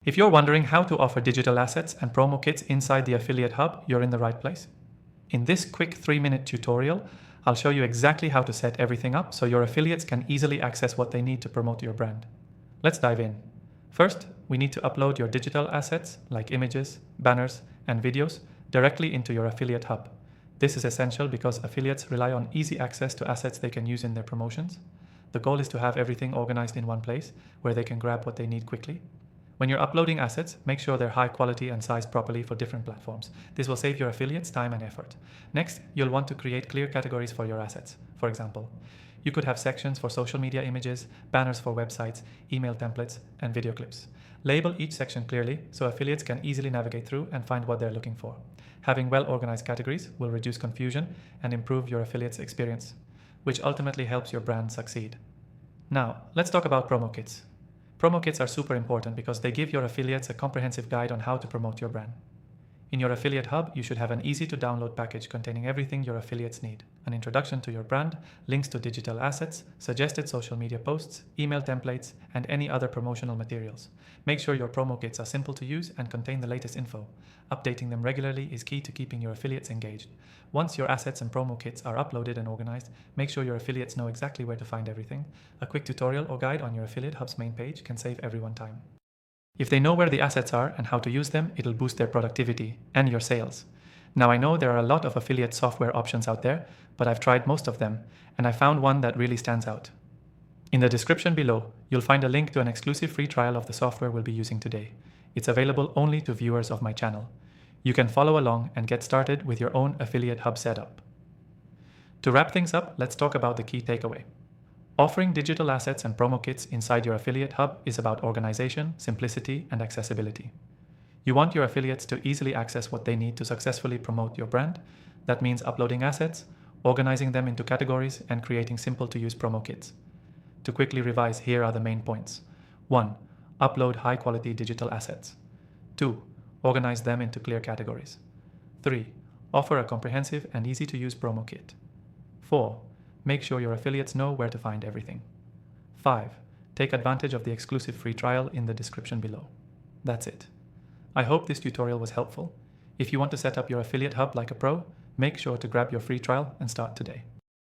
If you're wondering how to offer digital assets and promo kits inside the Affiliate Hub, you're in the right place. In this quick 3-minute tutorial, I'll show you exactly how to set everything up so your affiliates can easily access what they need to promote your brand. Let's dive in. First, we need to upload your digital assets like images, banners, and videos directly into your Affiliate Hub. This is essential because affiliates rely on easy access to assets they can use in their promotions. The goal is to have everything organized in one place where they can grab what they need quickly. When you're uploading assets, make sure they're high quality and sized properly for different platforms. This will save your affiliates time and effort. Next, you'll want to create clear categories for your assets. For example, you could have sections for social media images, banners for websites, email templates, and video clips. Label each section clearly so affiliates can easily navigate through and find what they're looking for. Having well-organized categories will reduce confusion and improve your affiliates' experience, which ultimately helps your brand succeed. Now, let's talk about promo kits. Promo kits are super important because they give your affiliates a comprehensive guide on how to promote your brand. In your Affiliate Hub, you should have an easy-to-download package containing everything your affiliates need: an introduction to your brand, links to digital assets, suggested social media posts, email templates, and any other promotional materials. Make sure your promo kits are simple to use and contain the latest info. Updating them regularly is key to keeping your affiliates engaged. Once your assets and promo kits are uploaded and organized, make sure your affiliates know exactly where to find everything. A quick tutorial or guide on your Affiliate Hub's main page can save everyone time. If they know where the assets are and how to use them, it'll boost their productivity and your sales. Now, I know there are a lot of affiliate software options out there, but I've tried most of them, and I found one that really stands out. In the description below, you'll find a link to an exclusive free trial of the software we'll be using today. It's available only to viewers of my channel. You can follow along and get started with your own Affiliate Hub setup. To wrap things up, let's talk about the key takeaway. Offering digital assets and promo kits inside your Affiliate Hub is about organization, simplicity, and accessibility. You want your affiliates to easily access what they need to successfully promote your brand. That means uploading assets, organizing them into categories, and creating simple-to-use promo kits. To quickly revise, here are the main points. 1. Upload high-quality digital assets. 2. Organize them into clear categories. 3. Offer a comprehensive and easy-to-use promo kit. 4. Make sure your affiliates know where to find everything. 5. Take advantage of the exclusive free trial in the description below. That's it. I hope this tutorial was helpful. If you want to set up your Affiliate Hub like a pro, make sure to grab your free trial and start today.